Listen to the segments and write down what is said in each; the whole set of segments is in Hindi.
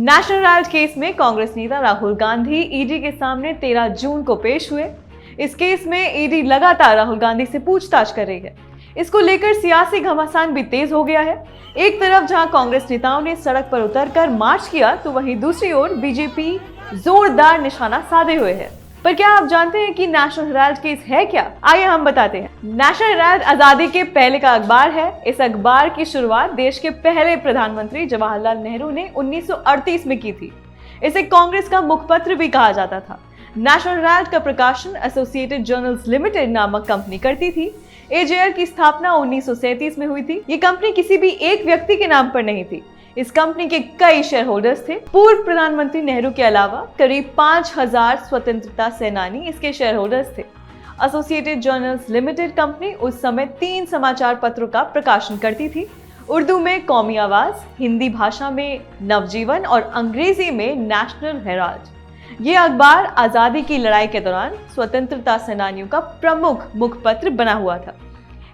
नेशनल हेराल्ड केस में कांग्रेस नेता राहुल गांधी ईडी के सामने 13 जून को पेश हुए। इस केस में ईडी लगातार राहुल गांधी से पूछताछ कर रही है। इसको लेकर सियासी घमासान भी तेज हो गया है। एक तरफ जहां कांग्रेस नेताओं ने सड़क पर उतरकर मार्च किया, तो वहीं दूसरी ओर बीजेपी जोरदार निशाना साधे हुए है। पर क्या आप जानते हैं कि नेशनल हेराल्ड केस है क्या? आइए हम बताते हैं। नेशनल हेराल्ड आजादी के पहले का अखबार है। इस अखबार की शुरुआत देश के पहले प्रधानमंत्री जवाहरलाल नेहरू ने 1938 में की थी। इसे कांग्रेस का मुखपत्र भी कहा जाता था। नेशनल हेराल्ड का प्रकाशन एसोसिएटेड जर्नल्स लिमिटेड नामक कंपनी करती थी। एजेएल की स्थापना 1937 में हुई थी। ये कंपनी किसी भी एक व्यक्ति के नाम पर नहीं थी। इस कंपनी के कई शेयर होल्डर्स थे। पूर्व प्रधानमंत्री नेहरू के अलावा करीब 5000 स्वतंत्रता सेनानी इसके शेयर होल्डर्स थे। एसोसिएटेड जर्नल्स लिमिटेड कंपनी उस समय 3 समाचार पत्रों का प्रकाशन करती थी। उर्दू में कौमी आवाज, हिंदी भाषा में नवजीवन और अंग्रेजी में नेशनल हेराल्ड। ये अखबार आजादी की लड़ाई के दौरान स्वतंत्रता सेनानियों का प्रमुख मुखपत्र बना हुआ था।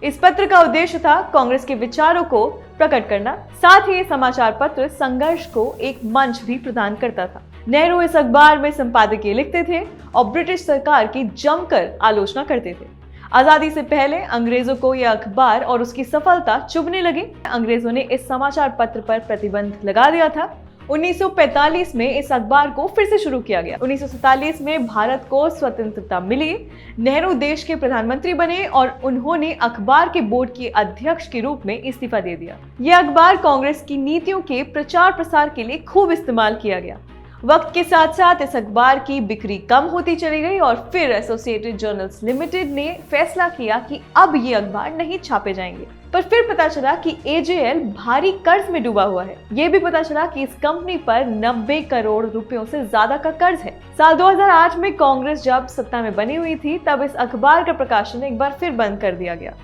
इस पत्र का उद्देश्य था कांग्रेस के विचारों को प्रकट करना। साथ ही ये समाचार पत्र संघर्ष को एक मंच भी प्रदान करता था। नेहरू इस अखबार में संपादकीय लिखते थे और ब्रिटिश सरकार की जमकर आलोचना करते थे। आजादी से पहले अंग्रेजों को यह अखबार और उसकी सफलता चुभने लगी। अंग्रेजों ने इस समाचार पत्र पर प्रतिबंध लगा दिया था। 1945 में इस अखबार को फिर से शुरू किया गया। 1947 में भारत को स्वतंत्रता मिली। नेहरू देश के प्रधानमंत्री बने और उन्होंने अखबार के बोर्ड के अध्यक्ष के रूप में इस्तीफा दे दिया। यह अखबार कांग्रेस की नीतियों के प्रचार प्रसार के लिए खूब इस्तेमाल किया गया। वक्त के साथ साथ इस अखबार की बिक्री कम होती चली गई और फिर एसोसिएटेड जर्नल्स लिमिटेड ने फैसला किया कि अब ये अखबार नहीं छापे जाएंगे। पर फिर पता चला कि एजेएल भारी कर्ज में डूबा हुआ है। ये भी पता चला कि इस कंपनी पर 90 करोड़ रुपयों से ज्यादा का कर्ज है। साल 2008 में कांग्रेस जब सत्ता में बनी हुई थी, तब इस अखबार का प्रकाशन एक बार फिर बंद कर दिया गया।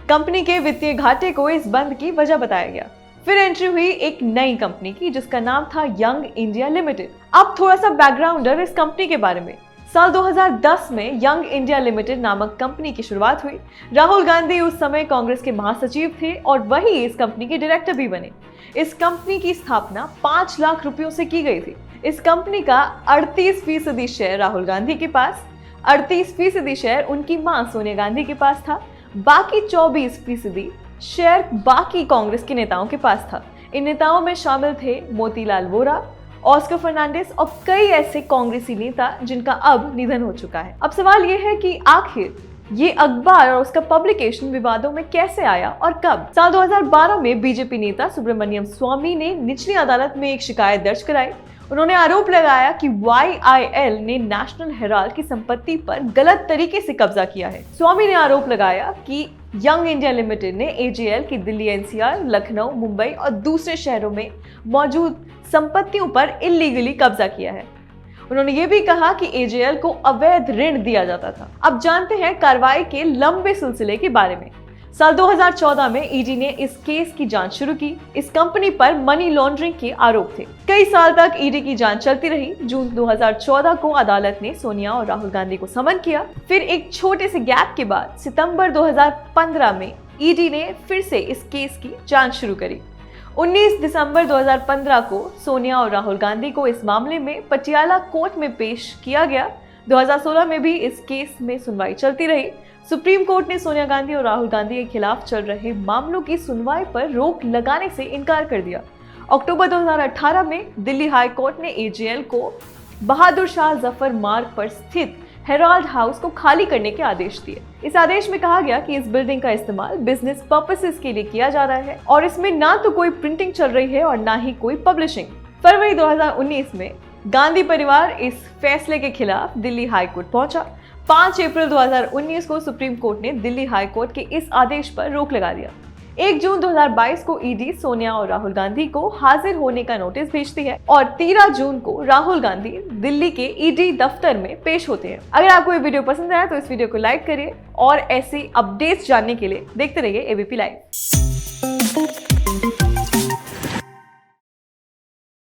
कंपनी के वित्तीय घाटे को इस बंद की वजह बताया गया। फिर एंट्री हुई एक नई कंपनी की, जिसका नाम था यंग इंडिया लिमिटेड। अब थोड़ा सा बैकग्राउंड है इस कंपनी के बारे में। साल 2010 में यंग इंडिया लिमिटेड नामक कंपनी की शुरुआत हुई। राहुल गांधी उस समय कांग्रेस के महासचिव थे और वही इस कंपनी के डायरेक्टर भी बने। इस कंपनी की स्थापना 5 लाख रुपयों से की गई थी। इस कंपनी का 38% शेयर राहुल गांधी के पास, 38% शेयर उनकी मां सोनिया गांधी के पास था। बाकी 24% शेयर बाकी कांग्रेस के नेताओं के पास था। इन नेताओं में शामिल थे मोतीलाल वोरा, ऑस्कर फर्नांडिस और कई ऐसे कांग्रेसी नेता जिनका अब निधन हो चुका है। अब सवाल यह है कि आखिर ये अखबार और उसका पब्लिकेशन विवादों में कैसे आया और कब? साल 2012 में बीजेपी नेता सुब्रमण्यम स्वामी ने निचली अदालत में एक शिकायत दर्ज कराई। उन्होंने आरोप लगाया कि YIL ने नेशनल हेराल्ड की संपत्ति पर गलत तरीके से कब्जा किया है। स्वामी ने आरोप लगाया कि यंग इंडिया लिमिटेड ने एजेएल की दिल्ली NCR, लखनऊ, मुंबई और दूसरे शहरों में मौजूद संपत्तियों पर इल्लीगली कब्जा किया है। उन्होंने ये भी कहा कि एजेएल को अवैध ऋण दिया जाता था। अब जानते हैं कार्रवाई के लंबे सिलसिले के बारे में। साल 2014 में ईडी ने इस केस की जांच शुरू की। इस कंपनी पर मनी लॉन्ड्रिंग के आरोप थे। कई साल तक ईडी की जांच चलती रही। जून 2014 को अदालत ने सोनिया और राहुल गांधी को समन किया। फिर एक छोटे से गैप के बाद सितंबर 2015 में ईडी ने फिर से इस केस की जांच शुरू करी। 19 दिसंबर 2015 को सोनिया और राहुल गांधी को इस मामले में पटियाला कोर्ट में पेश किया गया। 2016 में भी इस केस में सुनवाई चलती रही। सुप्रीम कोर्ट ने सोनिया गांधी और राहुल गांधी के खिलाफ चल रहे मामलों की सुनवाई पर रोक लगाने से इनकार कर दिया। अक्टूबर 2018 में दिल्ली हाई कोर्ट ने एजेएल को बहादुर शाह जफर मार्ग पर स्थित हेराल्ड हाउस को खाली करने के आदेश दिए। इस आदेश में कहा गया कि इस बिल्डिंग का इस्तेमाल बिजनेस पर्पसेस के लिए किया जा रहा है और इसमें ना तो कोई प्रिंटिंग चल रही है और ना ही कोई पब्लिशिंग। फरवरी 2019 में गांधी परिवार इस फैसले के खिलाफ दिल्ली हाई कोर्ट पहुंचा। 5 अप्रैल 2019 को सुप्रीम कोर्ट ने दिल्ली हाई कोर्ट के इस आदेश पर रोक लगा दिया। 1 जून 2022 को ईडी सोनिया और राहुल गांधी को हाजिर होने का नोटिस भेजती है और 13 जून को राहुल गांधी दिल्ली के ईडी दफ्तर में पेश होते हैं। अगर आपको ये वीडियो पसंद आया तो इस वीडियो को लाइक करिए और ऐसी अपडेट्स जानने के लिए देखते रहिए ABP लाइव।